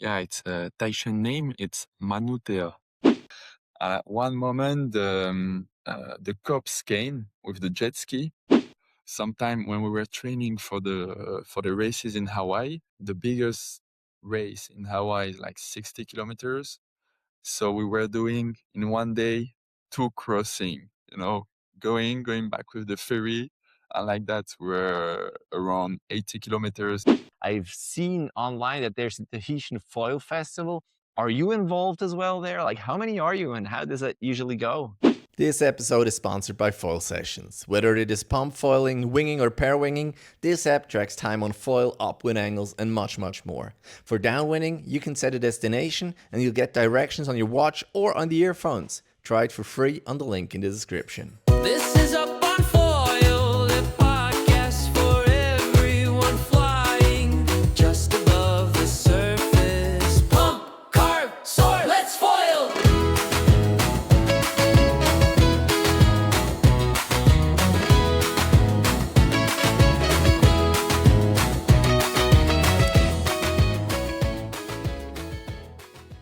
Yeah, it's a Tahitian name. It's Manutea. One moment, the cops came with the jet ski. Sometime when we were training for the races in Hawaii, the biggest race in Hawaii is like 60 kilometers. So we were doing in one day 2 crossing, going back with the ferry. And like that, we're around 80 kilometers. I've seen online that there's a Tahitian Foil Festival. Are you involved as well there? Like, how many are you and how does it usually go? This episode is sponsored by Foilsessions. Whether it is pump foiling, winging, or pair winging, this app tracks time on foil, upwind angles, and much, much more. For downwinding, you can set a destination and you'll get directions on your watch or on the earphones. Try it for free on the link in the description. This is Up on Foil, the podcast for everyone flying just above the surface. Pump, carve, soar, let's foil!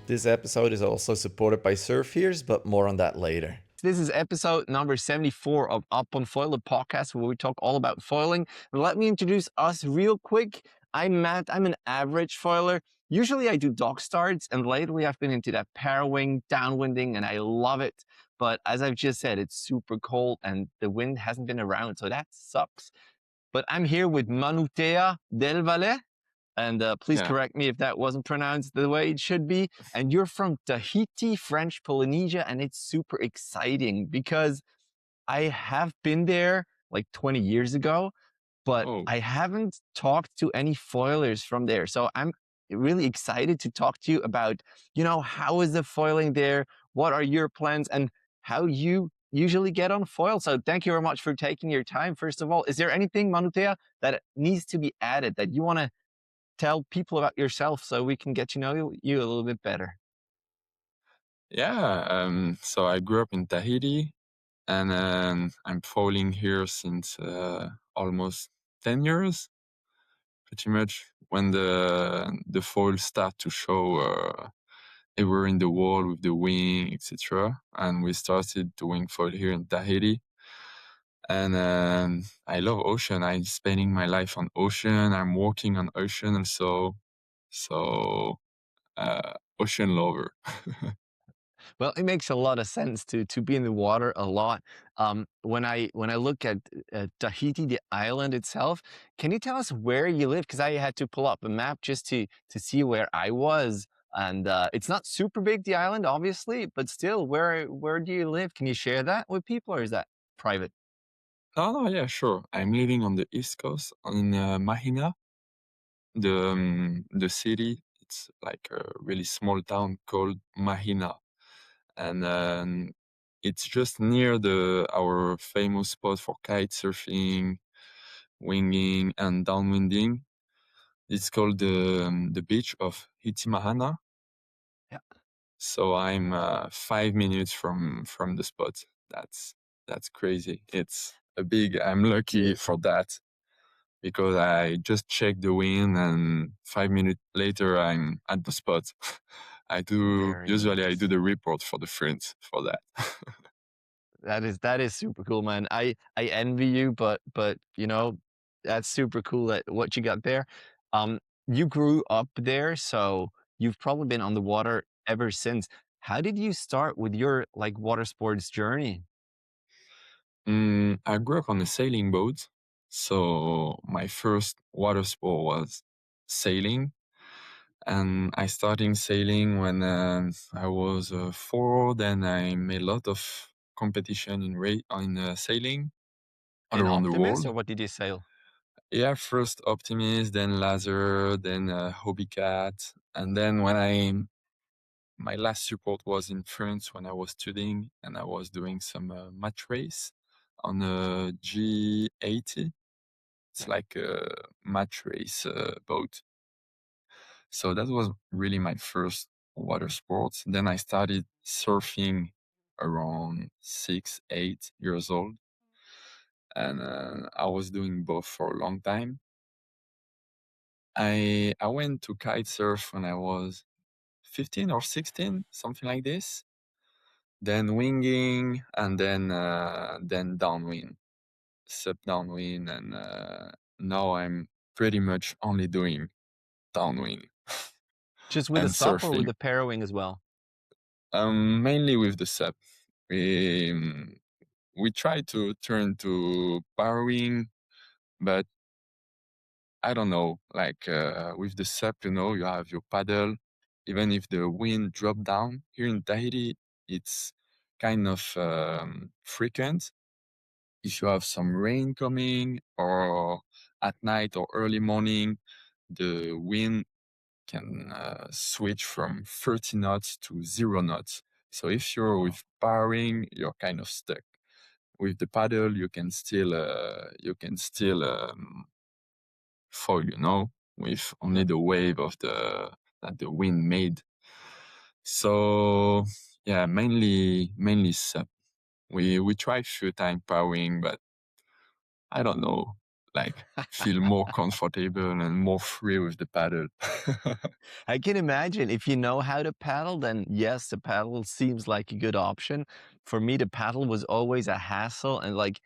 This episode is also supported by SurfEars, but more on that later. This is episode number 74 of Up on Foil, the podcast where we talk all about foiling. And let me introduce us real quick. I'm Matt. I'm an average foiler. Usually I do dock starts, and lately I've been into that pairwing, downwinding, and I love it. But as I've just said, it's super cold and the wind hasn't been around, so that sucks. But I'm here with Manutea Delvallet. And please correct me if that wasn't pronounced the way it should be. And you're from Tahiti, French Polynesia, and it's super exciting because I have been there like 20 years ago, but I haven't talked to any foilers from there. So I'm really excited to talk to you about, how is the foiling there? What are your plans and how you usually get on foil? So thank you very much for taking your time. First of all, is there anything, Manutea, that needs to be added that you want to tell people about yourself so we can get to know you a little bit better? Yeah, so I grew up in Tahiti, and I'm foiling here since almost 10 years. Pretty much when the foils start to show everywhere in the world with the wing, etc. And we started doing foil here in Tahiti. And I love ocean. I'm spending my life on ocean. I'm working on ocean also. So ocean lover. Well, it makes a lot of sense to be in the water a lot. When I look at Tahiti, the island itself, can you tell us where you live? Because I had to pull up a map just to see where I was, and it's not super big, the island, obviously, but still, where do you live? Can you share that with people, or is that private? No, yeah, sure. I'm living on the East Coast in Mahina, the city. It's like a really small town called Mahina, and it's just near our famous spot for kite surfing, winging, and downwinding. It's called the beach of Mahana. Yeah. So I'm 5 minutes from the spot. That's crazy. It's a big. I'm lucky for that because I just checked the wind and 5 minutes later I'm at the spot. I do the report for the friends for that. That is super cool, man. I envy you, but that's super cool that what you got there. You grew up there, so you've probably been on the water ever since. How did you start with your water sports journey? I grew up on a sailing boat, so my first water sport was sailing, and I started sailing when I was 4. Then I made a lot of competition in sailing all In around the Optimus, world. or what did you sail? Yeah, first Optimist, then Laser, then Hobby Cat, and then my last support was in France when I was studying, and I was doing some match race on a G80. It's like a match race boat. So that was really my first water sports. Then I started surfing around 6, 8 years old, and I was doing both for a long time. I went to kite surf when I was 15 or 16, something like this. Then winging, and then downwind, SUP downwind, and now I'm pretty much only doing downwind Just with the and SUP or with surfing. the parawing as well? Mainly with the SUP. We try to turn to borrowing, but I don't know, like with the SUP, you have your paddle. Even if the wind drop down here in Tahiti, it's kind of frequent. If you have some rain coming, or at night or early morning, the wind can switch from 30 knots to 0 knots. So if you're with powering, you're kind of stuck. With the paddle, you can still foil, with only the wave that the wind made. So yeah, mainly SUP. We try a few times powering, but I don't know, like feel more comfortable and more free with the paddle. I can imagine if you know how to paddle, then yes, the paddle seems like a good option. For me, the paddle was always a hassle. And like,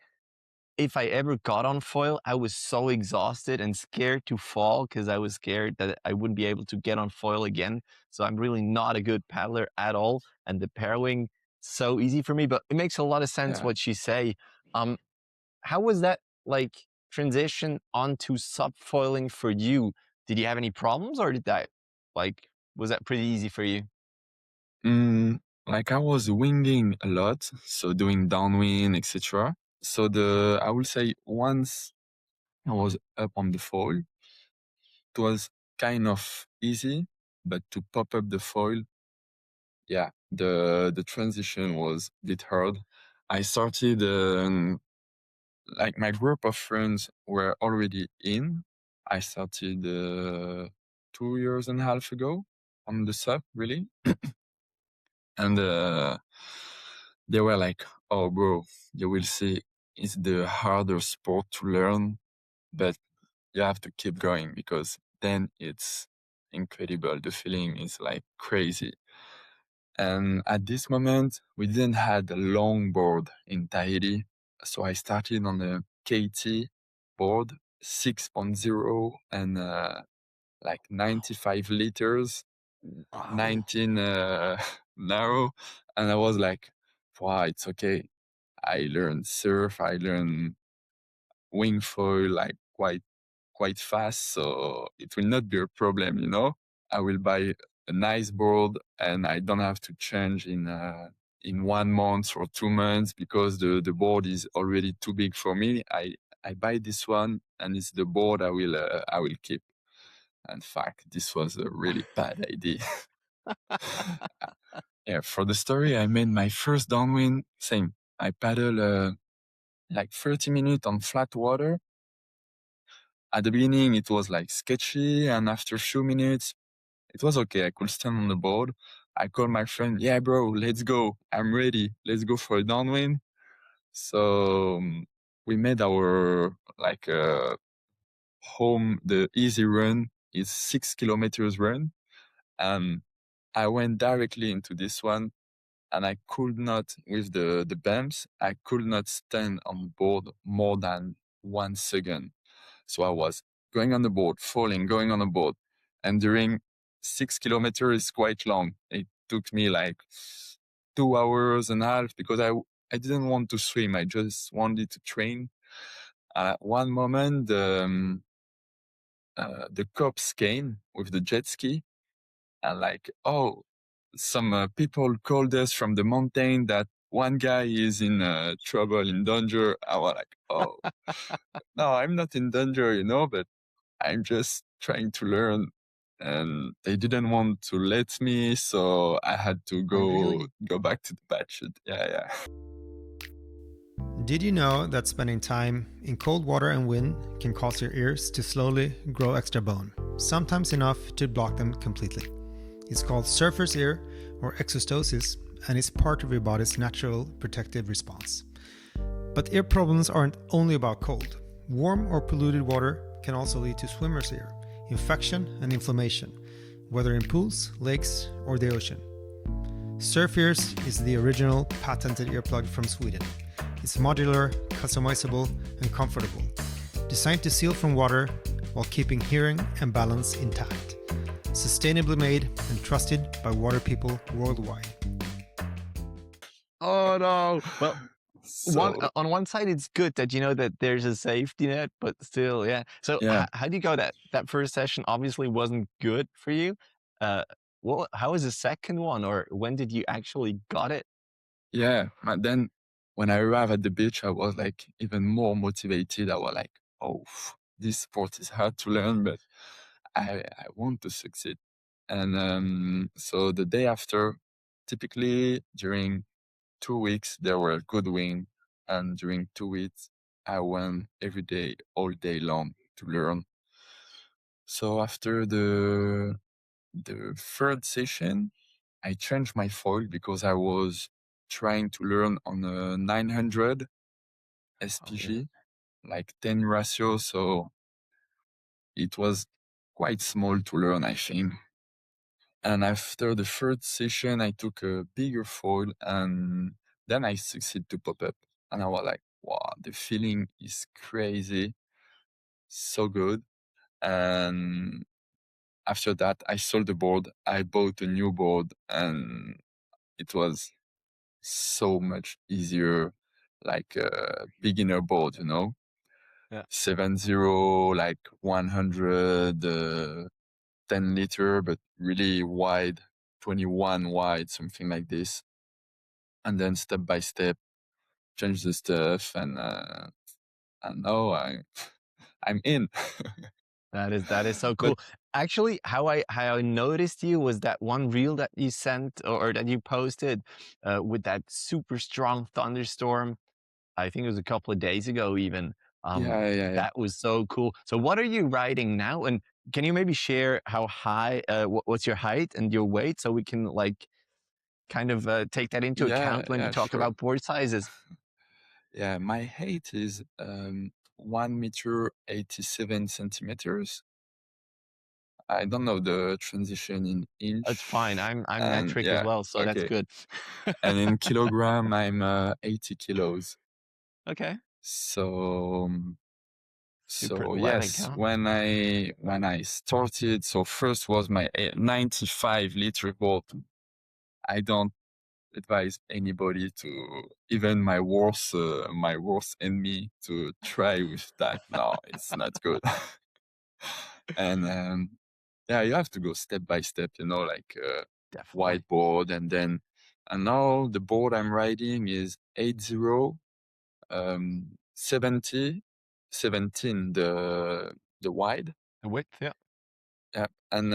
if I ever got on foil, I was so exhausted and scared to fall because I was scared that I wouldn't be able to get on foil again. So I'm really not a good paddler at all. And the parawing, so easy for me, but it makes a lot of sense Yeah. what you say. How was that like transition onto SUP foiling for you? Did you have any problems or did that was that pretty easy for you? Like I was winging a lot, so doing downwind, etc. So I will say once I was up on the foil, it was kind of easy, but to pop up the foil, yeah, the transition was a bit hard. I started like my group of friends were already in. I started 2.5 years ago on the SUP, really. And they were like, "Oh, bro, you will see, it's the harder sport to learn, but you have to keep going because then it's incredible. The feeling is like crazy." And at this moment, we didn't have a long board in Tahiti, so I started on a KT board, 6.0, and like 95 liters. Wow. 19 narrow, and I was like, wow, it's okay. I learned surf, I learned wing foil like quite fast, so it will not be a problem. I will buy a nice board and I don't have to change in 1 month or 2 months because the board is already too big for me. I buy this one and it's the board I will keep. In fact, this was a really bad idea. Yeah, for the story, I made my first downwind. Same. I paddle like 30 minutes on flat water. At the beginning, it was like sketchy, and after a few minutes, it was okay. I could stand on the board. I called my friend, "Yeah, bro, let's go. I'm ready. Let's go for a downwind." So we made our like home. The easy run is 6 kilometers run, and I went directly into this one. And I could not, with the bumps, I could not stand on board more than 1 second. So I was going on the board, falling, going on the board. And during 6 kilometers is quite long. It took me like 2.5 hours because I didn't want to swim. I just wanted to train. At one moment, the cops came with the jet ski and like, "Oh, some people called us from the mountain that one guy is in trouble, in danger." I was like, "Oh, no, I'm not in danger, but I'm just trying to learn." And they didn't want to let me, so I had to Oh, really? go back to the batch. Yeah. Did you know that spending time in cold water and wind can cause your ears to slowly grow extra bone, sometimes enough to block them completely? It's called surfer's ear or exostosis, and it's part of your body's natural protective response. But ear problems aren't only about cold. Warm or polluted water can also lead to swimmer's ear, infection and inflammation. whether in pools, lakes, or the ocean. SurfEars is the original patented earplug from Sweden. It's modular, customizable, and comfortable, designed to seal from water while keeping hearing and balance intact. Sustainably made and trusted by water people worldwide. Oh no! Well, So on one side, it's good that you know that there's a safety net, but still, yeah. So yeah, how do you go? That first session obviously wasn't good for you. Uh, how was the second one, or when did you actually got it? yeah. But then when I arrived at the beach, I was like even more motivated. I was like, oh, this sport is hard to learn, but I want to succeed. And so the day after, typically during 2 weeks, there were good wind, and during 2 weeks, I went every day, all day long to learn. So after the third session, I changed my foil because I was trying to learn on a 900 SPG, like 10 ratio. So it was quite small to learn, I think. And after the third session, I took a bigger foil, and then I succeeded to pop up. And I was like, wow, the feeling is crazy. So good. And after that, I sold the board. I bought a new board, and it was so much easier, like a beginner board, you know? Yeah. 7.0, like 100, 10 liter, but really wide, 21 wide, something like this. And then step by step, change the stuff, and now I'm in. That is so But cool. Actually, how I noticed you was that one reel that you sent or that you posted with that super strong thunderstorm. I think it was a couple of days ago even. yeah. That was so cool. So what are you riding now? And can you maybe share how high, what's your height and your weight so we can like kind of take that into account when you Yeah, talk sure. about board sizes? Yeah, my height is 1 meter 87 centimeters. I don't know the transition in That's fine. inch. I'm And metric as yeah, well, so that's okay. good. And in kilogram, I'm 80 kilos. Okay. So Super so athletic, yes, huh? when I started, so first was my 95 liter boat. I don't advise anybody to, even my worst enemy, to try with that. No, it's not good. And yeah, you have to go step by step, you know, like Definitely. whiteboard, and now the board I'm riding is 80, 70, 17 the wide, The width, yeah. yeah, and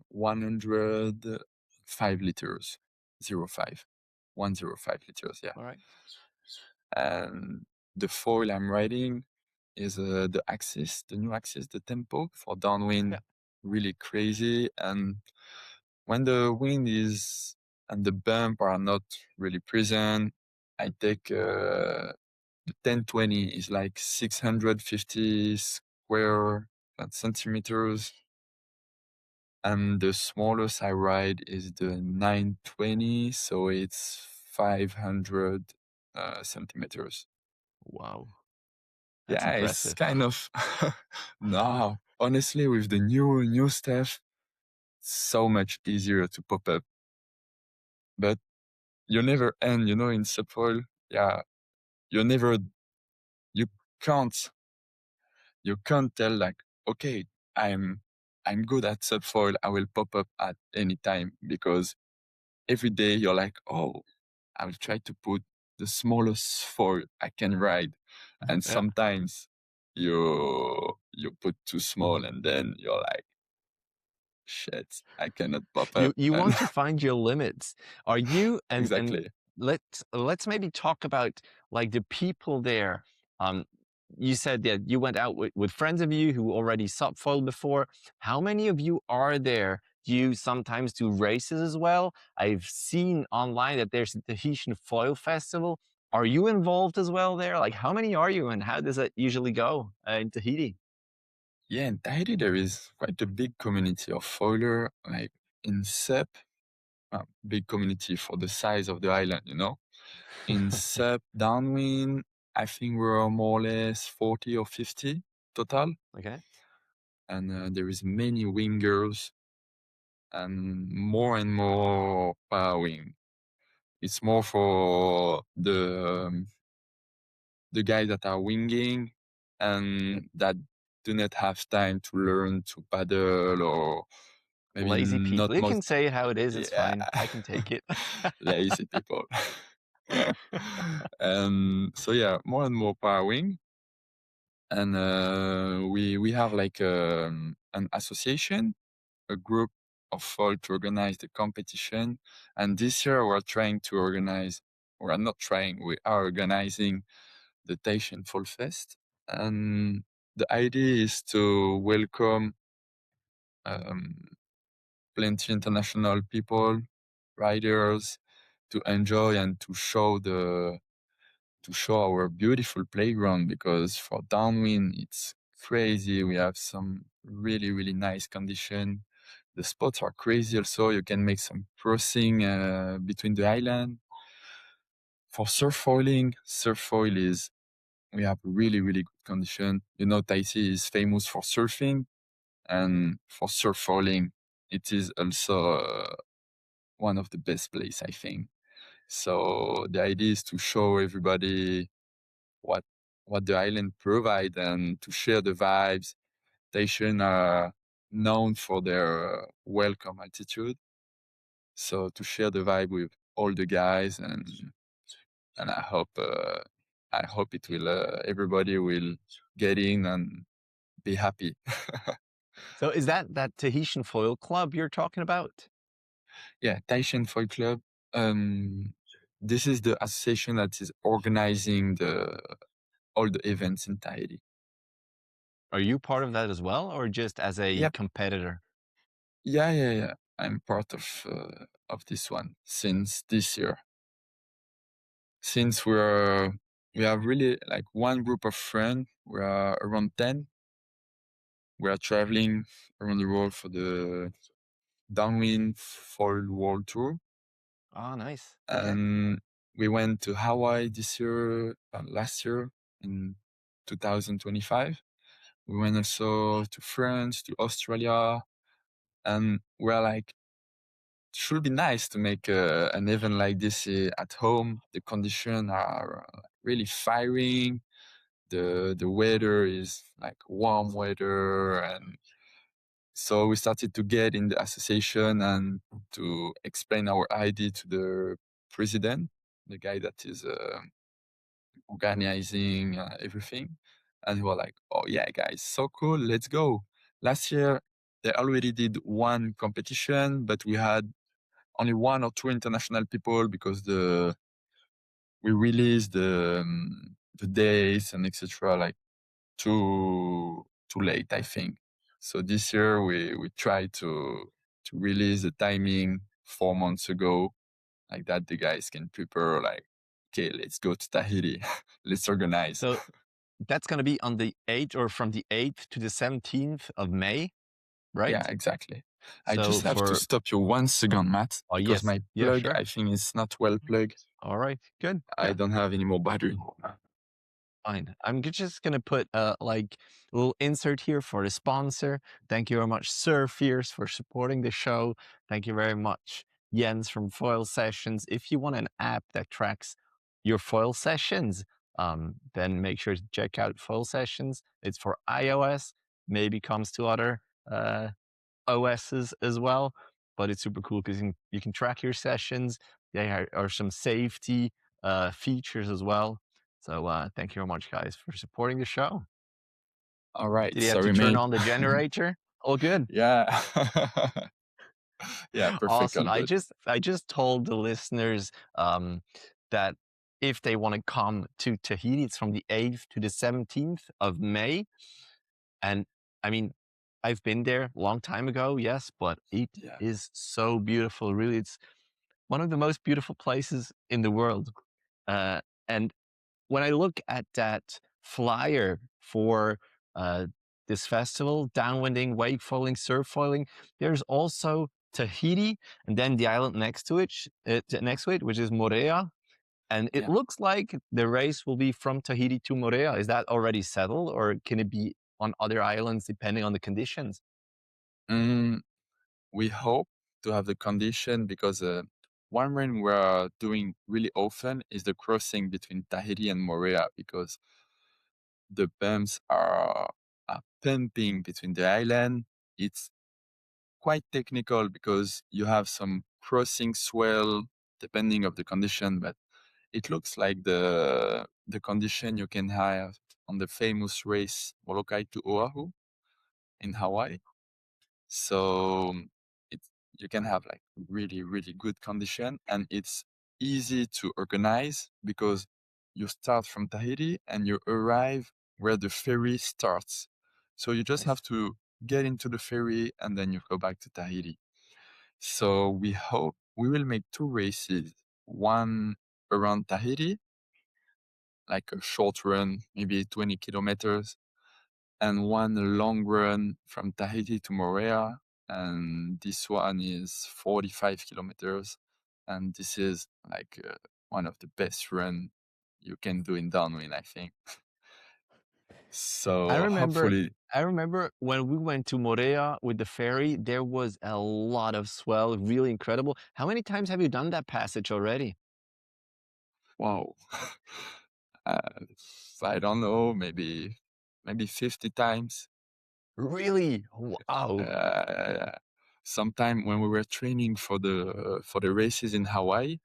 105 liters, 05, 105 liters, yeah. All right. And the foil I'm riding is the Axis, the new Axis, the Tempo for downwind, Yeah. really crazy. And when the wind is and the bump are not really present, I take the 1020 is like 650 square centimeters. And the smallest I ride is the 920, so it's 500 centimeters. Wow. That's Yeah, it's impressive. kind of no, honestly, with the new stuff, so much easier to pop up. But you never end, you know, in subfoil. Yeah, you never, you can't, you can't tell like, okay, I'm good at subfoil. I will pop up at any time, because every day you're like, oh, I will try to put the smallest foil I can ride, and Yeah. sometimes you put too small, and then you're like, shit, I cannot pop up. You And want to find your limits. Are you and exactly. let's maybe talk about like the people there. Um, you said that you went out with friends of you who already subfoiled before. How many of you are there? Do you sometimes do races as well? I've seen online that there's the Tahitian Foil Festival. Are you involved as well there? Like, how many are you, and how does it usually go in Tahiti? Yeah, in Tahiti there is quite a big community of foiler, like in SUP, big community for the size of the island, you know. In SUP downwind, I think we're more or less 40 or 50 total, Okay. and there is many wingers and more power wing. It's more for the guys that are winging and that do not have time to learn to paddle, or maybe Lazy not people. You can most. say it how it is. It's Yeah. fine. I can take it. Lazy people. So yeah, more and more power wing, and we have like an association, a group of folk to organize the competition. And this year we're trying to organize, we are not trying, we are organizing the Tahitian Foil Fest. And the idea is to welcome plenty international people, riders, to enjoy and to show our beautiful playground, because for downwind it's crazy. We have some really nice condition. The spots are crazy also. You can make some crossing between the island. For surf foiling, we have really good condition. You know, Tahiti is famous for surfing, and for surf foiling, it is also one of the best place, I think. So the idea is to show everybody what the island provide and to share the vibes. Tahitian are known for their welcome attitude, so to share the vibe with all the guys, and I hope it will everybody will get in and be happy. So is that Tahitian Foil Club you're talking about? Yeah, Tahitian Foil Club. This is the association that is organizing all the events in Tahiti. Are you part of that as well, or just as a Yep. competitor? Yeah. I'm part of this one since this year. Since we have really like one group of friends. We are around 10. We are traveling around the world for the Downwind Foil World Tour. Oh, nice. Okay. And we went to Hawaii this year, last year in 2025. We went also to France, to Australia, and we're like, it should be nice to make an event like this at home. The conditions are really firing. The weather is like warm weather, and so we started to get in the association and to explain our idea to the president, the guy that is organizing everything. And we were like, oh yeah, guys, so cool, let's go. Last year, they already did one competition, but we had only 1 or 2 international people because we released the days and etc. like too late, I think. So this year we tried to release the timing 4 months ago, like that the guys can prepare, like, okay, let's go to Tahiti, let's organize. So that's going to be on the 8th, or from the 8th to the 17th of May, right? Yeah, exactly. I So just have to stop you 1 second, Matt, Oh, because yes. my Yeah, plug, sure. I think, is not well plugged. All right, good. I Yeah, don't have any more battery. fine. I'm just going to put like a little insert here for the sponsor. Thank you very much, SurfEars, for supporting the show. Thank you very much, Jens from Foil Sessions. If you want an app that tracks your foil sessions, then make sure to check out Foil Sessions. It's for iOS, maybe comes to other OSs as well, but it's super cool because you can track your sessions. There are some safety features as well. So thank you very much, guys, for supporting the show. All right, Did you have to sorry, turn mate. on the generator? All good. Yeah. Yeah, perfect. Awesome. All good. I just told the listeners that if they want to come to Tahiti, it's from the 8th to the 17th of May. And I mean, I've been there a long time ago, yes, but it is so beautiful. Really, it's one of the most beautiful places in the world. And when I look at that flyer for this festival, downwinding, wake foiling, surf foiling. There's also Tahiti, and then the island next to it, which is Morea. And it Yeah. looks like the race will be from Tahiti to Morea. Is that already settled, or can it be on other islands depending on the conditions? Mm, we hope to have the condition because one thing we're doing really often is the crossing between Tahiti and Morea because the bumps are pumping between the island. It's quite technical because you have some crossing swell depending of the condition, but it looks like the condition you can have on the famous race Molokai to Oahu in Hawaii. So it's you can have like really, really good condition, and it's easy to organize because you start from Tahiti and you arrive where the ferry starts. So you just Nice. have to get into the ferry and then you go back to Tahiti. So we hope we will make 2 races, one around Tahiti, like a short run, maybe 20 kilometers, and one long run from Tahiti to Moorea. And this one is 45 kilometers. And this is like one of the best run you can do in downwind, I think. I So remember hopefully, I remember when we went to Morea with the ferry, there was a lot of swell, really incredible. How many times have you done that passage already? wow. uh, I don't know, maybe 50 times. Really? Wow. Sometime when we were training for the races in Hawaii,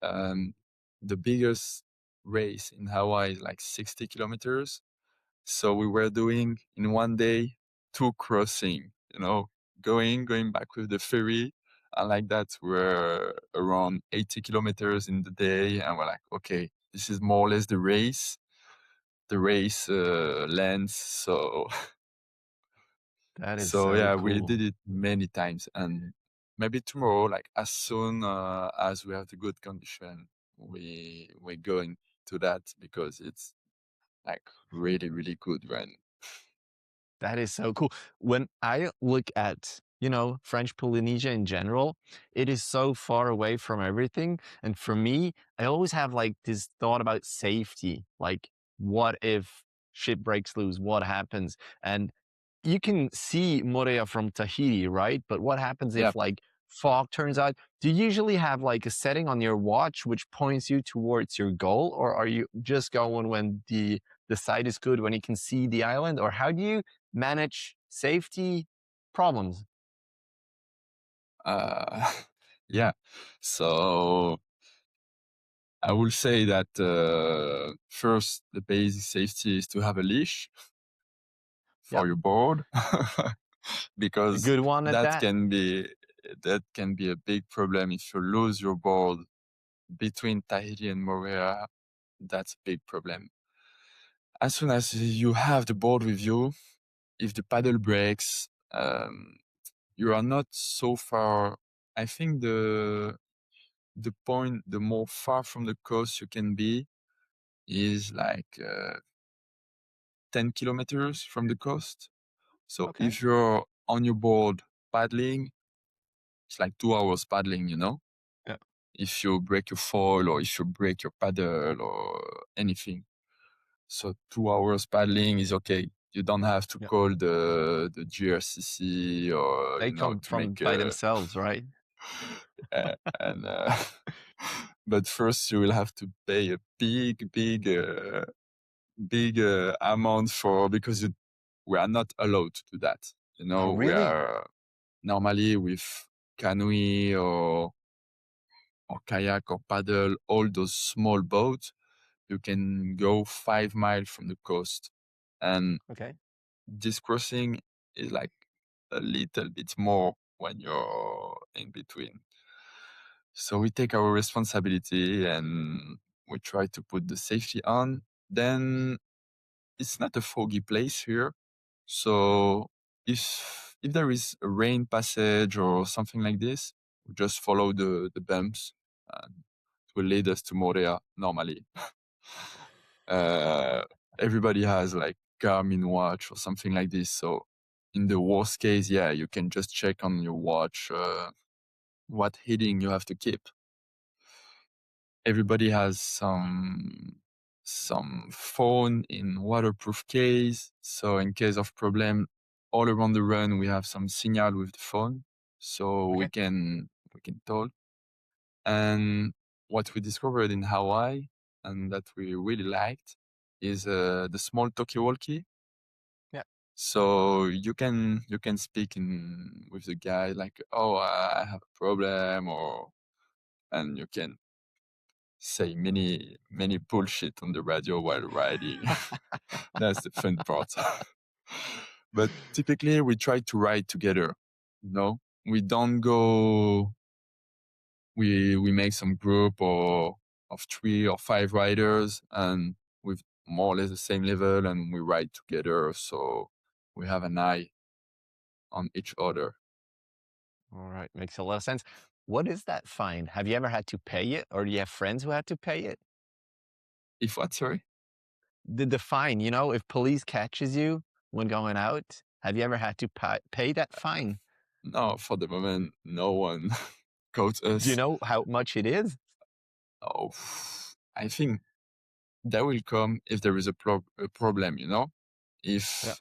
um, the biggest race in Hawaii is like 60 kilometers. So we were doing in one day 2 crossing, going back with the ferry. And like that, we're around 80 kilometers in the day. And we're like, okay, this is more or less the race length. So That is So so yeah, we cool. did it many times, and maybe tomorrow, like as soon as we have the good condition, we're going to that because it's like really, really good run. That is so cool. When I look at, French Polynesia in general, it is so far away from everything. And for me, I always have like this thought about safety. Like, what if ship breaks loose? What happens? And you can see Morea from Tahiti, right? But what happens Yeah, if like fog turns out? Do you usually have like a setting on your watch which points you towards your goal, or are you just going when the sight is good, when you can see the island, or how do you manage safety problems? uh, yeah. So I will say that first, the basic safety is to have a leash for Yep, your board a because good one at that that. can be a big problem if you lose your board between Tahiti and Moorea. That's a big problem. As soon as you have the board with you, if the paddle breaks, you are not so far. I think the more far from the coast you can be is like 10 kilometers from the coast. So Okay. if you're on your board paddling, it's like 2 hours paddling. Yeah. If you break your foil or if you break your paddle or anything. So 2 hours paddling is okay. You don't have to Yeah. call the GRCC or They come to from make by themselves, right? and but first you will have to pay a big amount for because we are not allowed to do that. Oh, We really? are normally with canoe or kayak or paddle, all those small boats, you can go 5 miles from the coast. And Okay. this crossing is like a little bit more when you're in between. So we take our responsibility and we try to put the safety on. Then it's not a foggy place here. So if there is a rain passage or something like this, we just follow the bumps and it will lead us to Morea normally. uh, Everybody has like Garmin watch or something like this. So in the worst case, yeah, you can just check on your watch what heading you have to keep. Everybody has some phone in waterproof case. So in case of problem, all around the run, we have some signal with the phone, so we can talk. And what we discovered in Hawaii and that we really liked is the small talkie-walkie. Yeah. So you can speak with the guy like, oh, I have a problem, and you can say many bullshit on the radio while riding. That's the fun part. But typically we try to ride together. We don't go. We make some group of 3 or 5 riders, and with more or less the same level, and we ride together. So we have an eye on each other. All right, makes a lot of sense. What is that fine? Have you ever had to pay it, or do you have friends who had to pay it? If what, sorry? The fine, if police catches you when going out, have you ever had to pay that fine? No, for the moment, no one caught us. Do you know how much it is? Oh, I think that will come if there is a problem, If,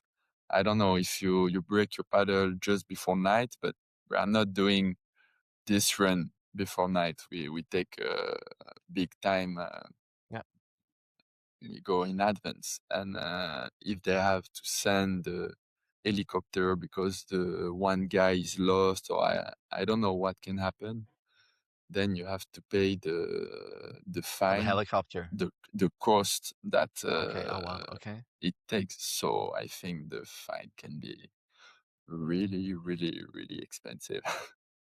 I don't know, if you break your paddle just before night, but we are not doing this run before night. We take big time. Yeah. We go in advance, and if they have to send the helicopter because the one guy is lost, or I don't know what can happen, then you have to pay the The fine, helicopter. the cost that Okay. Oh, wow. Okay. it takes. So I think the fine can be really, really, really expensive.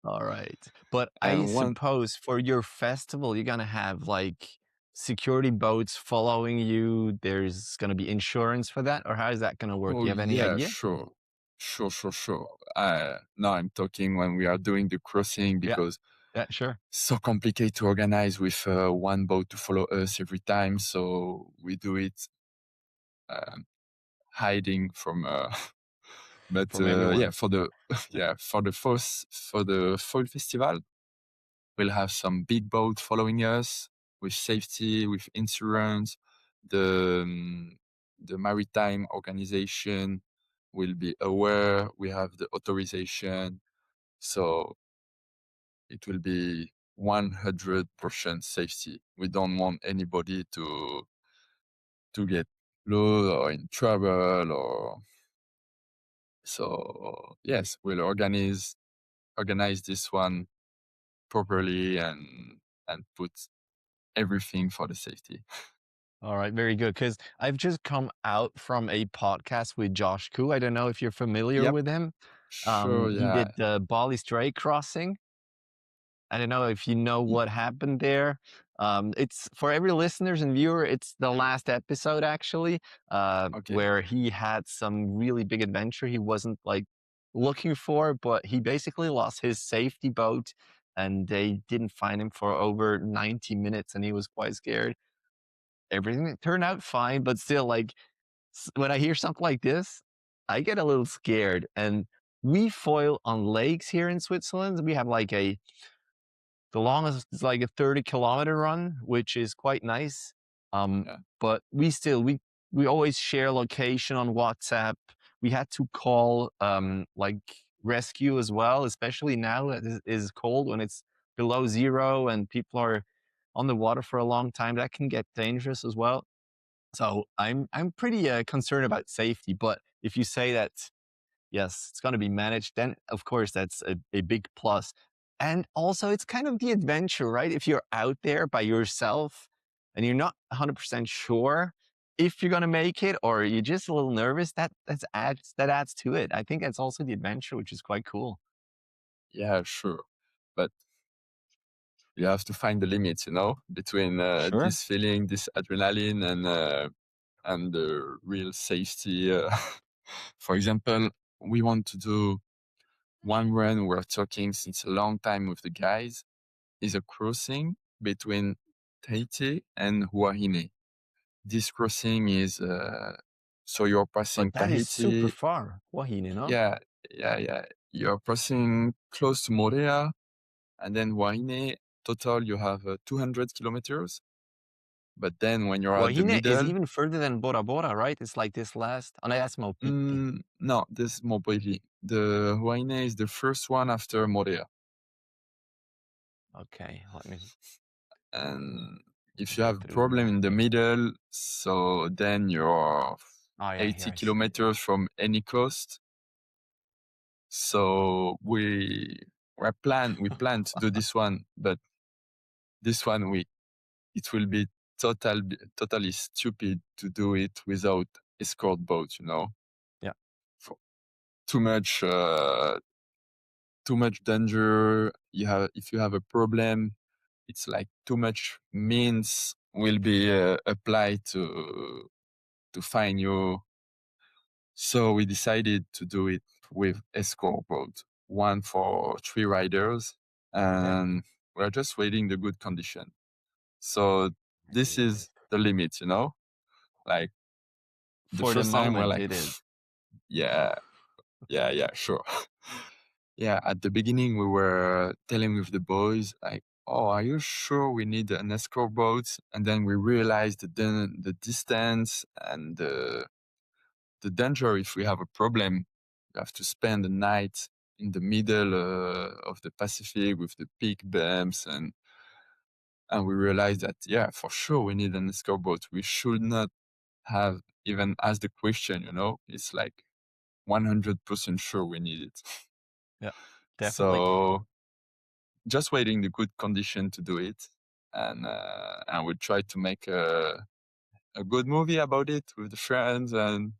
All right. But I And one, suppose for your festival, you're going to have like security boats following you. There's going to be insurance for that, or how is that going to work? Do oh you have any yeah, idea? sure. Now I'm talking when we are doing the crossing, Yeah. because Yeah, sure. so complicated to organize with one boat to follow us every time. So we do it hiding from. But From everyone. yeah, for the for the Foil Festival, we'll have some big boat following us with safety, with insurance. The maritime organization will be aware. We have the authorization, so it will be 100% safety. We don't want anybody to get lost or in trouble, or so. Yes, we'll organize this one properly and put everything for the safety. All right, very good. Because I've just come out from a podcast with Josh Koo. I don't know if you're familiar Yep. with him. Sure, He yeah. did the Bali Strait crossing. I don't know if you know what happened there. It's for every listeners and viewer, it's the last episode actually, Okay. where he had some really big adventure he wasn't like looking for, but he basically lost his safety boat and they didn't find him for over 90 minutes and he was quite scared. Everything turned out fine, but still, like, when I hear something like this, I get a little scared. And we foil on lakes here in Switzerland. We have like the longest is like a 30-kilometer run, which is quite nice. Yeah. But we always share location on WhatsApp. We had to call like rescue as well, especially now it is cold when it's below zero and people are on the water for a long time. That can get dangerous as well. So I'm pretty concerned about safety. But if you say that yes, it's going to be managed, then of course that's a big plus. And also it's kind of the adventure, right? If you're out there by yourself and you're not 100% sure if you're going to make it or you're just a little nervous, that adds to it. I think that's also the adventure, which is quite cool. Yeah, sure. But you have to find the limits, between Sure. this feeling, this adrenaline, and the real safety. For example, we want to do one run. We're talking since a long time with the guys. Is a crossing between Tahiti and Huahine. This crossing is So you're passing But that is super Tahiti. far, Wahine, no? Yeah, yeah. You're passing close to Moorea, and then Wahine. Total, you have 200 kilometers. But then when you're at the Wahine is middle, even further than Bora Bora, right? It's like this last. Oh, no, that's Maupiti. no, this is Mobili. The Wahine is the first one after Moorea. Okay, let me. And if you have a through the problem in map the here. middle, so then you're Oh, yeah, 80 here I see it. kilometers from any coast. So we plan to do this one, but this one it will be totally stupid to do it without escort boat, you know. Yeah. For too much danger. If you have a problem, it's like too much means will be applied to find you. So we decided to do it with escort boat, one for 3 riders, and we're just waiting the good condition. So this is the limit, you know? Like the For the first time we're moment, like, it is. yeah, sure. Yeah, at the beginning we were telling with the boys like, oh, are you sure we need an escort boat? And then we realized the distance and the danger. If we have a problem, we have to spend the night in the middle of the Pacific with the peak bumps, and we realized that, yeah, for sure we need an escort boat. We should not have even asked the question, you know? It's like 100% sure we need it. Yeah, definitely. So just waiting the good condition to do it, and we'll try to make a good movie about it with the friends, and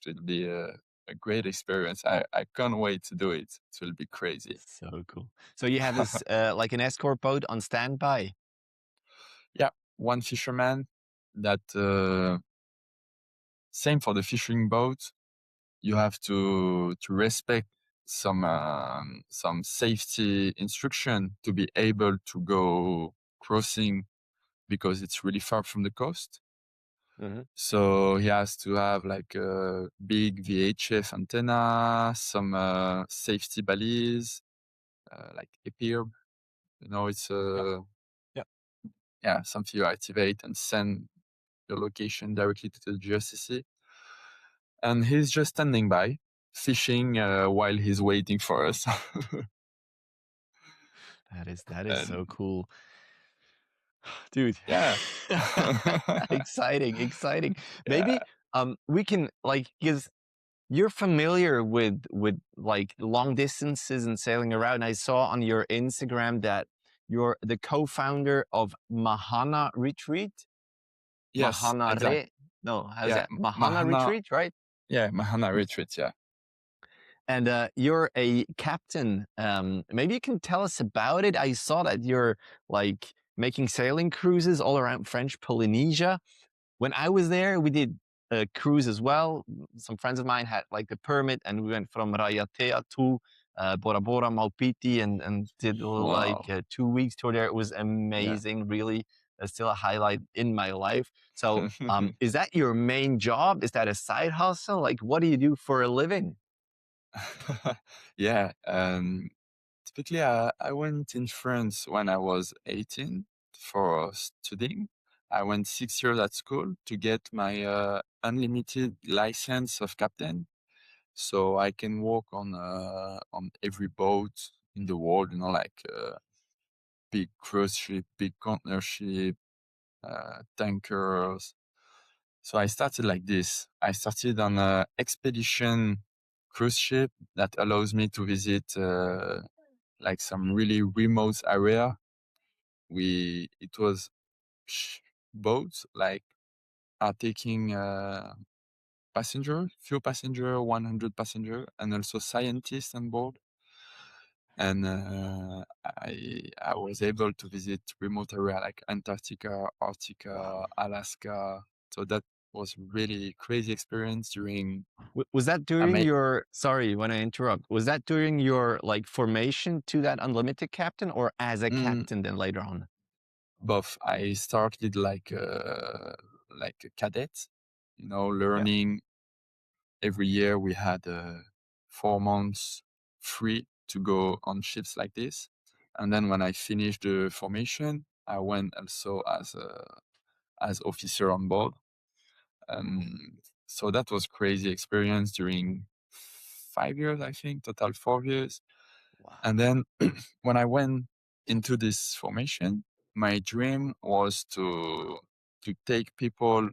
it will be a great experience. I can't wait to do it. It will be crazy. So cool. So you have this like an escort boat on standby. Yeah, one fisherman that same for the fishing boat. You have to respect some safety instruction to be able to go crossing, because it's really far from the coast. So he has to have like a big VHF antenna, some safety balise, like EPIRB. You know, it's something you activate and send your location directly to the GSCC. And he's just standing by, fishing while he's waiting for us. That is so cool. Dude. Yeah. Exciting. Maybe we can like, because you're familiar with like long distances and sailing around. I saw on your Instagram that you're the co-founder of Mahana Retreat. Yes, Mahana exactly. No, how's Yeah, that? Mahana Retreat, right? Yeah, Mahana Retreat, yeah. And you're a captain. Maybe you can tell us about it. I saw that you're like making sailing cruises all around French Polynesia. When I was there, we did a cruise as well. Some friends of mine had like the permit, and we went from Raiatea to Bora Bora, Maupiti, and did like Wow. a 2 weeks tour there. It was amazing, really. Still a highlight in my life. So, is that your main job? Is that a side hustle? Like, what do you do for a living? Yeah, typically I went in France when I was 18 for studying. I went 6 years at school to get my unlimited license of captain, so I can walk on every boat in the world, you know, like big cruise ship, big container ship, tankers. So I started like this. I started on a expedition cruise ship that allows me to visit like some really remote area. It was boats like are taking few passenger, 100 passenger, and also scientists on board. And I was able to visit remote area like Antarctica, Arctica, Alaska. So that was really crazy experience during. Was that during your, sorry when I interrupt, was that during your like formation to that unlimited captain, or as a captain then later on? Both. I started like a cadet learning. Every year we had 4 months free to go on ships like this. And then when I finished the formation, I went also as officer on board. So that was crazy experience during 5 years, I think, total 4 years. Wow. And then when I went into this formation, my dream was to take people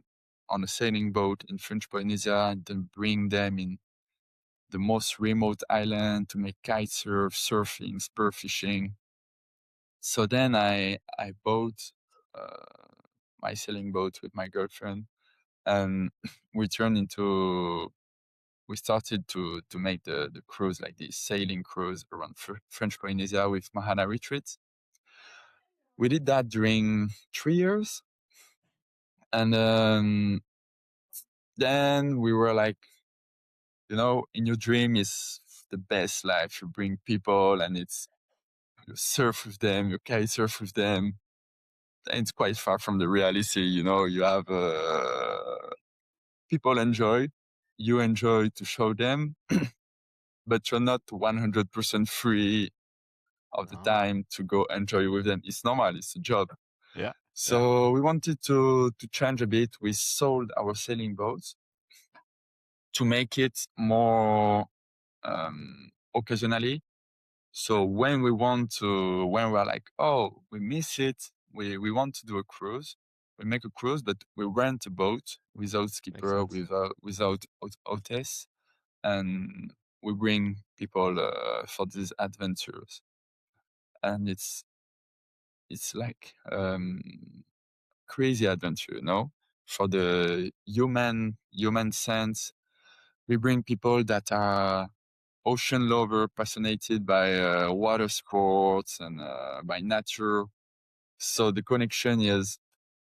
on a sailing boat in French Polynesia and then bring them in the most remote island to make kite surf, surfing, spearfishing. So then I bought my sailing boat with my girlfriend, and we started to make the cruise like this, sailing cruise around French Polynesia with Mahana Retreat. We did that during 3 years. And then we were like, in your dream is the best life. You bring people and you surf with them, you kite surf with them. And it's quite far from the reality, you have people enjoy, you enjoy to show them, but you're not 100% free of the time to go enjoy with them. It's normal, it's a job. Yeah. So we wanted to change a bit. We sold our sailing boats to make it more occasionally. So when we're like, oh, we miss it, we want to do a cruise, we make a cruise, but we rent a boat without skipper, without hostess, and we bring people for these adventures. And it's like crazy adventure, for the human sense. We bring people that are ocean lover, passionate by water sports and by nature. So the connection is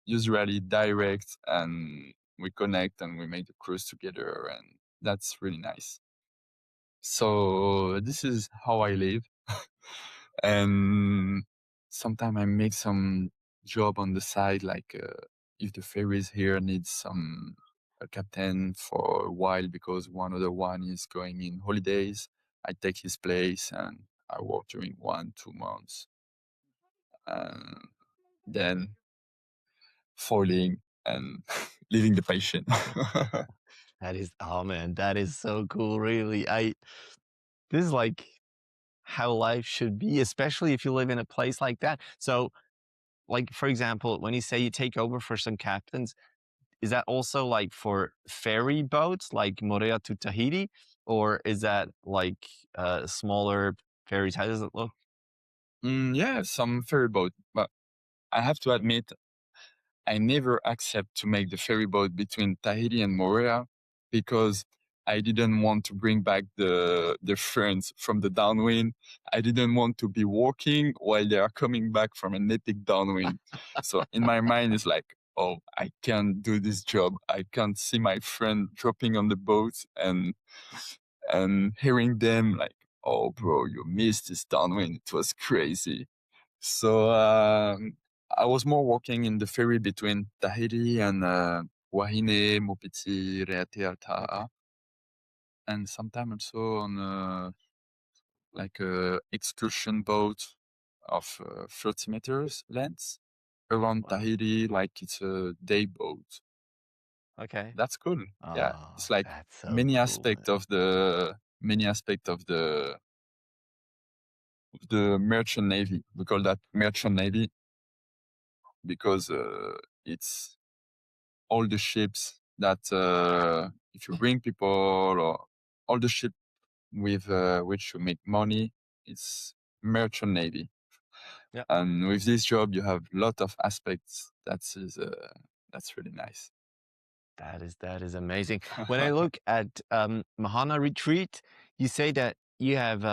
usually direct, and we connect and we make the cruise together, and that's really nice. So this is how I live. And sometimes I make some job on the side, like if the ferries here needs a captain for a while because one other one is going in holidays, I take his place and I work during 1-2 months. Then foiling and living the passion. That is, oh man, that is so cool. Really, this is like how life should be, especially if you live in a place like that. So, like for example, when you say you take over for some captains, is that also like for ferry boats, like Moorea to Tahiti, or is that like smaller ferries? How does it look? Yeah, some ferry boat, but I have to admit, I never accept to make the ferry boat between Tahiti and Moorea because I didn't want to bring back the friends from the downwind. I didn't want to be walking while they are coming back from an epic downwind. So in my mind, it's like, oh, I can't do this job. I can't see my friend dropping on the boat and hearing them like, oh, bro, you missed this downwind. It was crazy. So I was more working in the ferry between Tahiti and Wahine, Mopiti, Reate, Alta'a, and sometimes also on like a excursion boat of 30 meters length around Tahiti, like it's a day boat. Okay. That's cool. Yeah, Oh, it's like that's so many cool, aspects man. of the merchant navy. We call that merchant navy because it's all the ships that if you bring people, or all the ship with which you make money, it's merchant navy. Yeah. And with this job, you have a lot of aspects. That's really nice. That is amazing. When I look at Mahana Retreat, you say that you have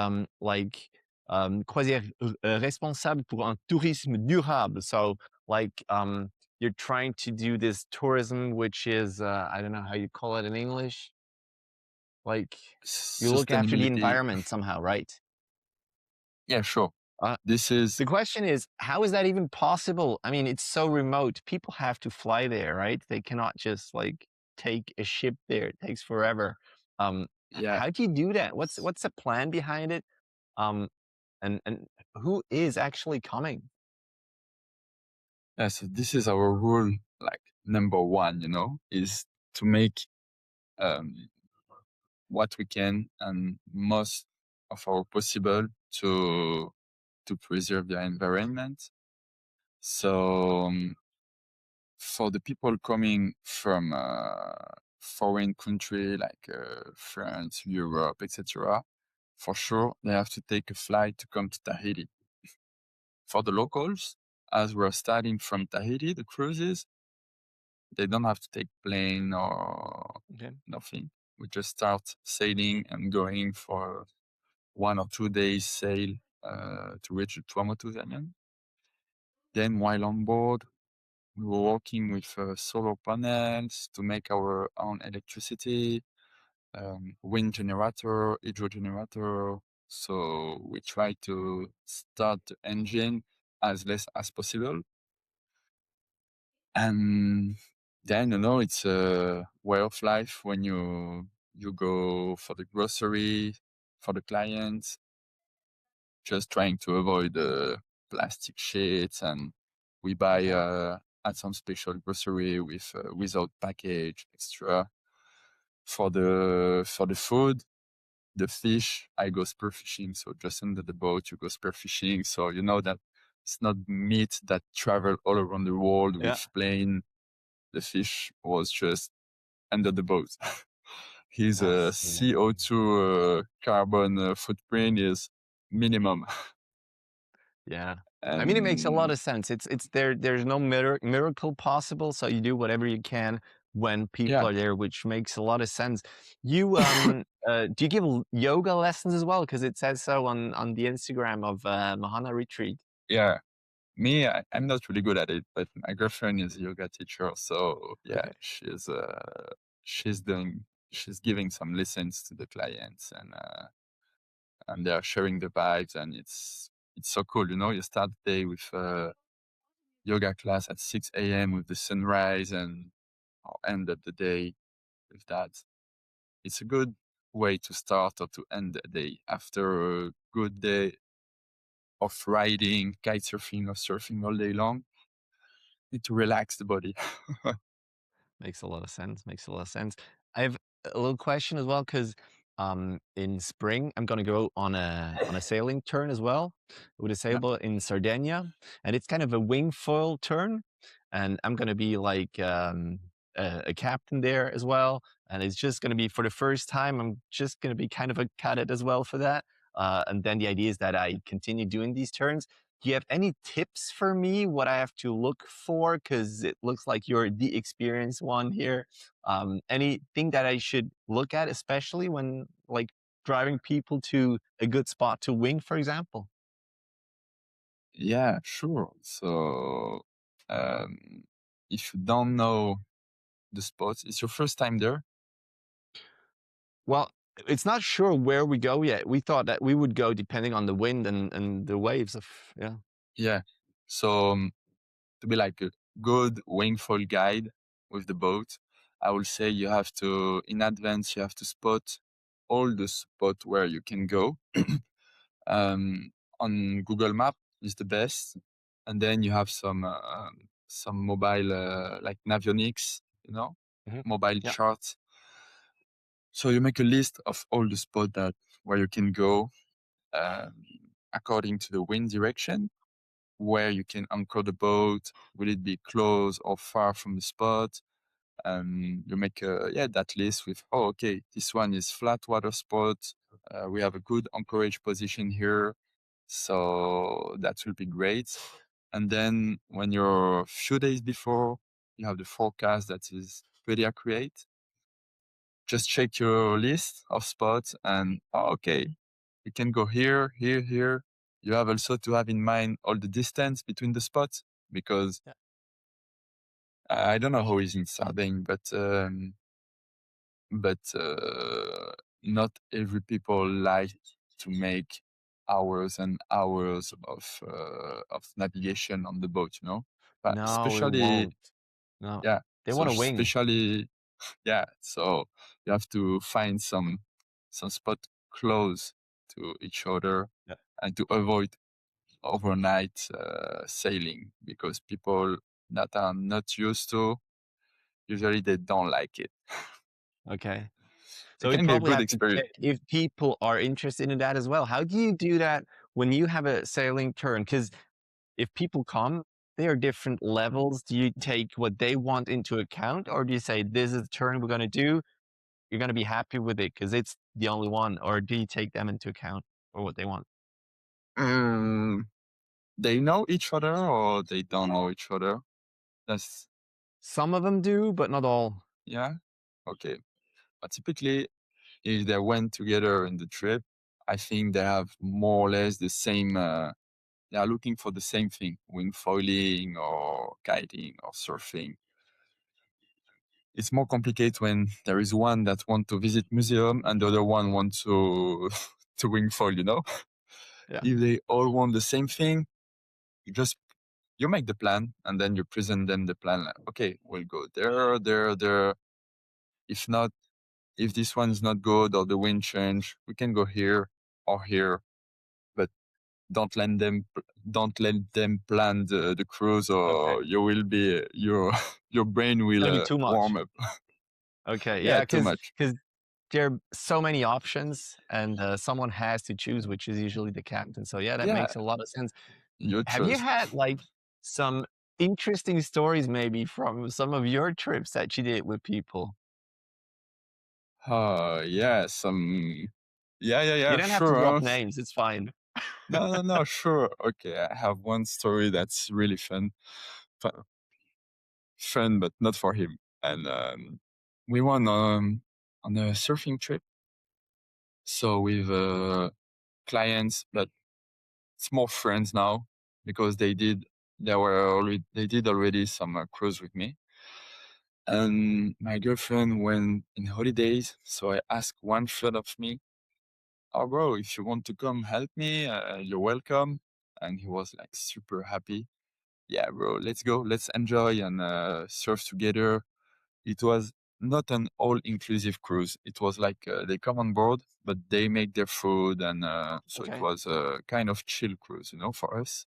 like croisière responsable pour un tourisme durable. So like you're trying to do this tourism, which is I don't know how you call it in English. Like you look after the Sustainability. environment somehow, right? Yeah, sure. Uh, This is The question is, how is that even possible? I mean, it's so remote. People have to fly there, right? They cannot just like. take a ship there. It takes forever. Yeah. How do you do that? What's the plan behind it? Um, and who is actually coming? Yeah, so this is our rule, like number one, is to make um, what we can and most of our possible to preserve the environment. So for the people coming from foreign country like France, Europe, etc., for sure they have to take a flight to come to Tahiti. For the locals, as we're starting from Tahiti, the cruises, they don't have to take plane or Okay. nothing. We just start sailing and going for 1 or 2 days sail to reach the Tuamotu Island. Then while on board, we were working with solar panels to make our own electricity, wind generator, hydro generator. So we try to start the engine as less as possible. And then, it's a way of life when you go for the grocery, for the clients, just trying to avoid the plastic sheets, and we buy at some special grocery with without package extra. For the food, the fish, I go spearfishing. So just under the boat, you go spearfishing. So you know that it's not meat that travel all around the world Yeah. with plane. The fish was just under the boat. His CO2 carbon footprint is minimum. Yeah. I mean, it makes a lot of sense. It's there. There's no miracle possible, so you do whatever you can when people Yeah, are there, which makes a lot of sense. You do you give yoga lessons as well? Because it says so on the Instagram of Mahana Retreat. yeah. Me, I'm not really good at it, but my girlfriend is a yoga teacher, so yeah, Okay. she's giving some lessons to the clients, and they are sharing the vibes, and it's so cool, You start the day with yoga class at 6 a.m. with the sunrise, and I'll end up the day with that. It's a good way to start or to end the day after a good day of riding, kite surfing, or surfing all day long. Need to relax the body. Makes a lot of sense. Makes a lot of sense. I have a little question as well because in spring I'm gonna go on a sailing turn as well with a Yeah. sailboat in Sardinia, and it's kind of a wing foil turn, and I'm gonna be like a captain there as well, and it's just gonna be for the first time. I'm just gonna be kind of a cadet as well for that, and then the idea is that I continue doing these turns. Do you have any tips for me what I have to look for? Because it looks like you're the experienced one here. Anything that I should look at, especially when like driving people to a good spot to wing, for example? Yeah, sure. So, if you don't know the spots, it's your first time there. Well, it's not sure where we go yet. We thought that we would go depending on the wind and the waves of, yeah. Yeah. So, to be like a good wingfoil guide with the boat, I will say you have to, in advance, you have to spot all the spot where you can go. On Google Map is the best, and then you have some mobile like Navionics, Mhm. mobile Yeah. charts. So you make a list of all the spots that where you can go um, according to the wind direction, where you can anchor the boat. Will it be close or far from the spot? You make that list with, okay, this one is flat water spot. We have a good anchorage position here, so that will be great. And then when you're a few days before, you have the forecast that is pretty accurate. Just check your list of spots and, okay, you can go here, here, here. You have also to have in mind all the distance between the spots, because Yeah. I don't know how it's in Sardinia, but not every people like to make hours and hours of navigation on the boat, But No, it especially, won't. No, yeah. they So want to wing. especially, Yeah, so you have to find some spot close to each other, Yeah. and to avoid overnight sailing, because people that are not used to, usually they don't like it. Okay. It So we can be a probably good have to check experience. if people are interested in that as well. How do you do that when you have a sailing turn? Because if people come, they are different levels. Do you take what they want into account, or do you say, this is the turn we're going to do? You're going to be happy with it because it's the only one, or do you take them into account for what they want? They know each other or they don't know each other. That's Some of them do, but not all. yeah, okay. But typically, if they went together in the trip, I think they have more or less the same. They are looking for the same thing: wing foiling or kiting or surfing. It's more complicated when there is one that want to visit museum and the other one wants to to wing foil. Yeah. If they all want the same thing, you make the plan and then you present them the plan. Like, okay, we'll go there, there, there. If not, if this one is not good or the wind change, we can go here or here. But don't let them plan the cruise, Okay. or you will be your your brain will That'll be too much. warm up. Okay. Yeah, Yeah. too much. Because there are so many options and someone has to choose, which is usually the captain. So yeah, that Yeah, makes a lot of sense. your Have you choice. had like some interesting stories maybe from some of your trips that you did with people? Yeah, some. Yeah, You don't have to sure. drop names. It's fine. No, sure. Okay, I have one story that's really fun. Fun, but not for him. And we went on a surfing trip. So with clients, but it's more friends now, because they did already some cruise with me. And my girlfriend went in holidays, so I asked one friend of me, "Oh, bro, if you want to come help me, you're welcome." And he was like super happy. Yeah, bro, let's go, let's enjoy and surf together. It was not an all-inclusive cruise. It was like they come on board, but they make their food, and so it Okay. was a kind of chill cruise, for us.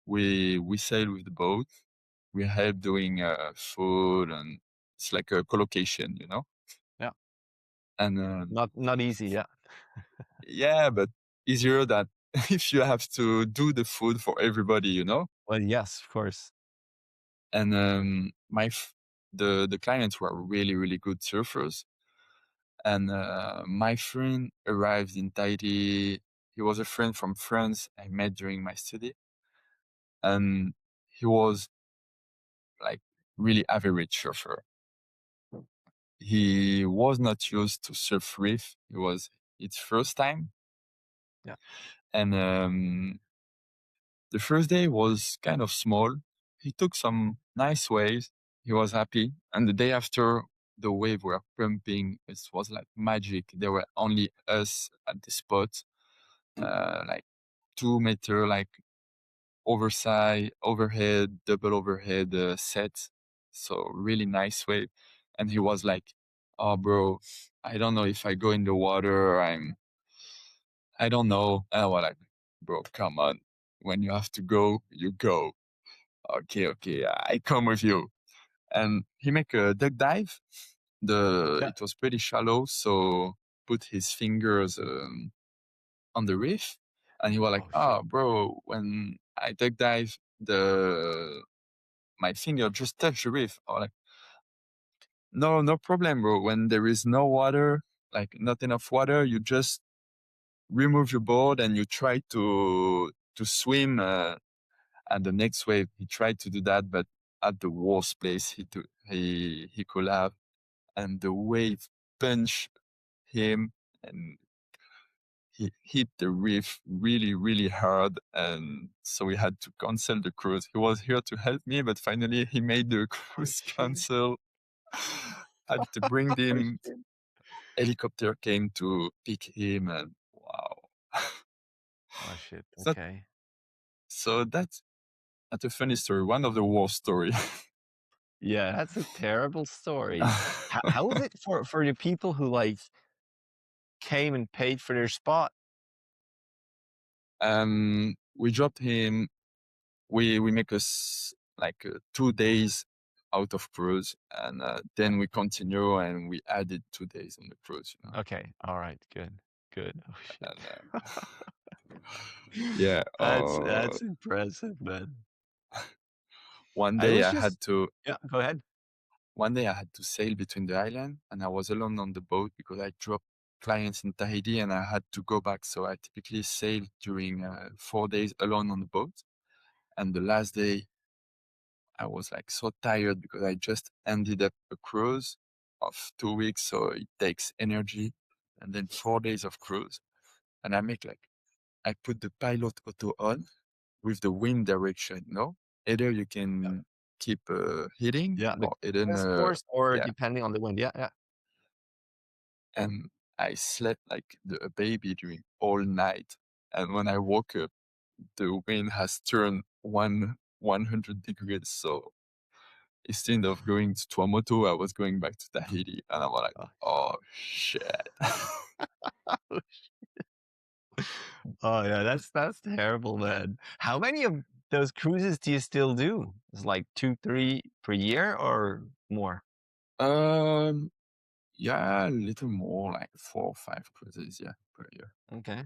We sail with the boat. We help doing food, and it's like a collocation. Yeah. And Not easy. Yeah. yeah, but easier that if you have to do the food for everybody. Well, yes, of course. And the clients were really, really good surfers. And my friend arrived in Tahiti. He was a friend from France I met during my study. And he was like really average surfer. He was not used to surf reef. It was its first time. Yeah. And the first day was kind of small. He took some nice waves. He was happy. And the day after, the wave were pumping. It was like magic. There were only us at the spot, like 2 meter, like overhead, double overhead set. So really nice wave. And he was like, "Oh, bro, I don't know if I go in the water. I don't know." And I was like, "Bro, come on. When you have to go, you go. Okay, I come with you." And he make a duck dive. Yeah. It was pretty shallow, so put his fingers on the reef, and he was like, Oh shit. "Oh, bro, when I duck dive, my finger just touched the reef." I was like, no problem, bro. When there is no water, like not enough water, you just remove your board and you try to swim at the next wave. He tried to do that, but at the worst place he could have, and the wave punched him, and he hit the reef really, really hard, and so we had to cancel the cruise. He was here to help me, but finally he made the cruise cancel. Had to bring him. Helicopter came to pick him, and wow. Oh shit. So, Okay. so that's a funny story. One of the worst story. Yeah, that's a terrible story. How was it for the people who like came and paid for their spot? We dropped him. We make us like 2 days out of cruise, and then we continue and we added 2 days on the cruise. Okay, all right, good, good. Oh shit. And yeah. That's impressive, man. One I day was I just had to. yeah, go ahead. One day I had to sail between the island, and I was alone on the boat because I dropped clients in Tahiti, and I had to go back. So I typically sail during 4 days alone on the boat. And the last day, I was like so tired because I just ended up a cruise of 2 weeks, so it takes energy, and then 4 days of cruise. And I put the pilot auto on with the wind direction. Either you can keep hitting, Yeah, the or either compass course or yeah. depending on the wind. Yeah, yeah. And I slept like a baby during all night. And when I woke up, the wind has turned 100 degrees. So instead of going to Tuamotu, I was going back to Tahiti. And I was like, Oh, oh, shit. oh yeah, that's terrible, man. How many of those cruises do you still do? It's like 2, 3 per year or more? um, yeah, a little more, like 4 or 5 cruises, yeah, per year. Okay.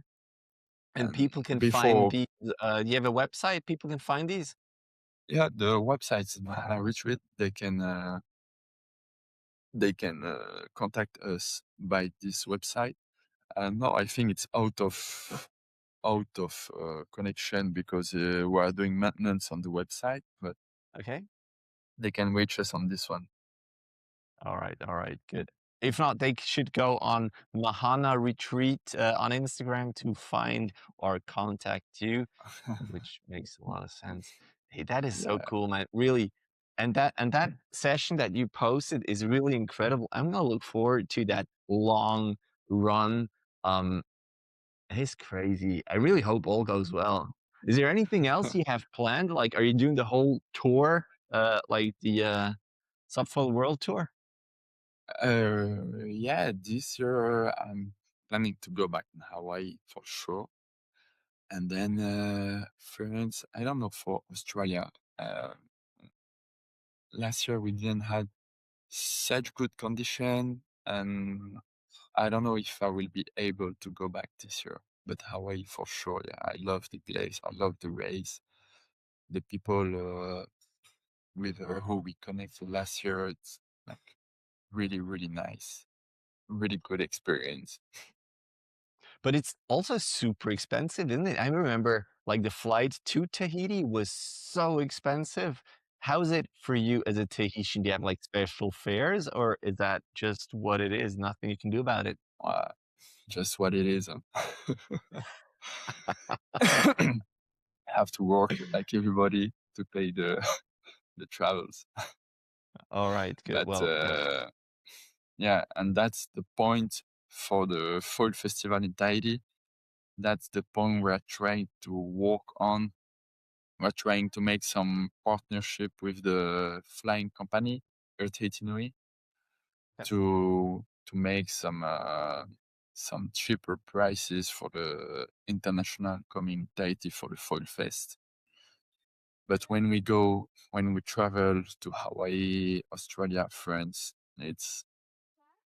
And And people can find before, these. You have a website? People can find these. yeah, the website's Mahana Retreat. They can contact us by this website. No, I think it's out of connection because we are doing maintenance on the website, but Okay. they can reach us on this one. All right, good. If not, they should go on Mahana Retreat on Instagram to find or contact you, which makes a lot of sense. Hey, that is so Yeah. cool, man. Really. And that session that you posted is really incredible. I'm gonna look forward to that long run. Um, it's crazy. I really hope all goes well. Is there anything else you have planned? Like, are you doing the whole tour, like the Subfoil World Tour? Yeah, this year I'm planning to go back in Hawaii for sure. And then France, I don't know for Australia. Uh, Last year we didn't have such good condition, and I don't know if I will be able to go back this year. But Hawaii for sure, yeah. I love the place. I love the race. The people with who we connected last year, it's like really, really nice. Really good experience. But it's also super expensive, isn't it? I remember like the flight to Tahiti was so expensive. How's it for you as a Tahitian? Do you have like special fares or is that just what it is? Nothing you can do about it? Uh, just what it is. Have to work like everybody to pay the the travels. All right, good. But Well, yeah. yeah, and that's the point for the Foil Festival in Tahiti. That's the point we're trying to work on. We're trying to make some partnership with the flying company, Air Tahiti Nui, Yeah. to make some cheaper prices for the international coming Tahiti for the Foil Fest. But when we travel to Hawaii, Australia, France, it's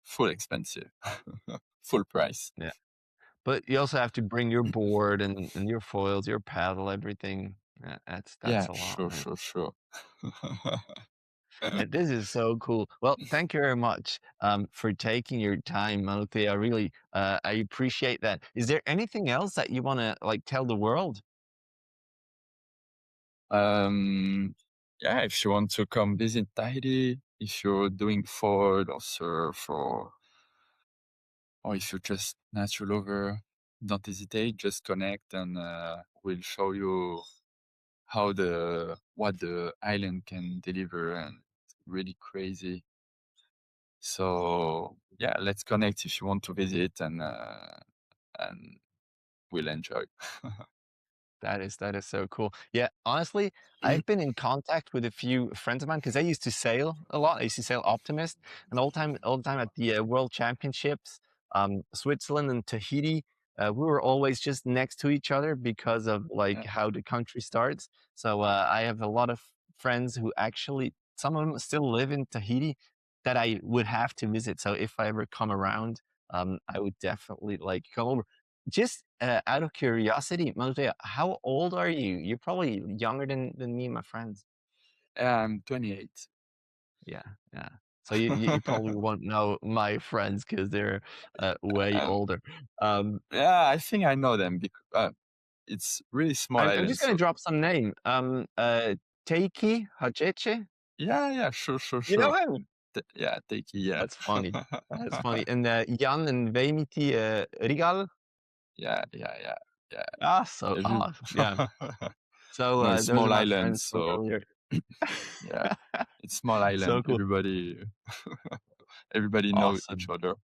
full expensive, full price. Yeah. But you also have to bring your board and your foils, your paddle, everything. Yeah, that's Yeah, a lot, sure, man. sure, sure. This is so cool. Well, thank you very much for taking your time, Manutea. I really I appreciate that. Is there anything else that you want to like tell the world? um, yeah, if you want to come visit Tahiti, if you're doing foil or surf, or if you're just nature lover, don't hesitate. Just connect, and we'll show you what the island can deliver, and it's really crazy. So yeah, let's connect if you want to visit, and we'll enjoy. That is so cool. Yeah, honestly, I've been in contact with a few friends of mine because I used to sail a lot. I used to sail Optimist, and all the time at the World Championships, Switzerland and Tahiti, we were always just next to each other because of like Yeah. how the country starts. So I have a lot of friends who actually, some of them still live in Tahiti that I would have to visit. So if I ever come around, I would definitely like come over. Just out of curiosity, Manutea, how old are you? You're probably younger than me and my friends. I'm 28. Yeah, yeah. So you probably won't know my friends because they're way Um, older. Um, yeah, I think I know them because it's really small I'm island. just gonna So drop some name. Teiki Hajeche. yeah, sure, sure, You know sure. him? Yeah, take it. Yeah, That's funny. That's funny. And Jan and Veimiti Rigal. yeah, yeah, yeah, yeah. Every Yeah. So no, it's those are small my island, friends from so earlier. yeah, it's small island. So cool. Everybody know each Awesome. other.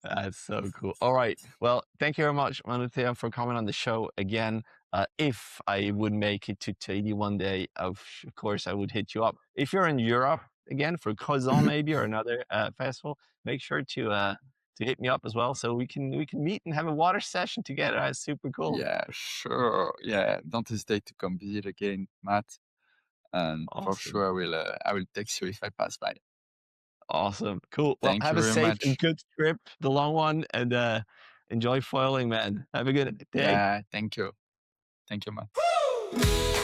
That's so cool. All right. Well, thank you very much, Manutea, for coming on the show again. If I would make it to Tahiti one day, of course, I would hit you up. If you're in Europe again for Kazan maybe or another festival, make sure to hit me up as well so we can meet and have a water session together. That's super cool. Yeah, sure. Yeah, don't hesitate to come visit again, Matt. And for Awesome. sure, I will text you if I pass by. Awesome. Cool. Well, Thank have you a very safe and much. good trip, the long one, and enjoy foiling, man. Have a good day. Yeah, thank you. Thank you, Matt.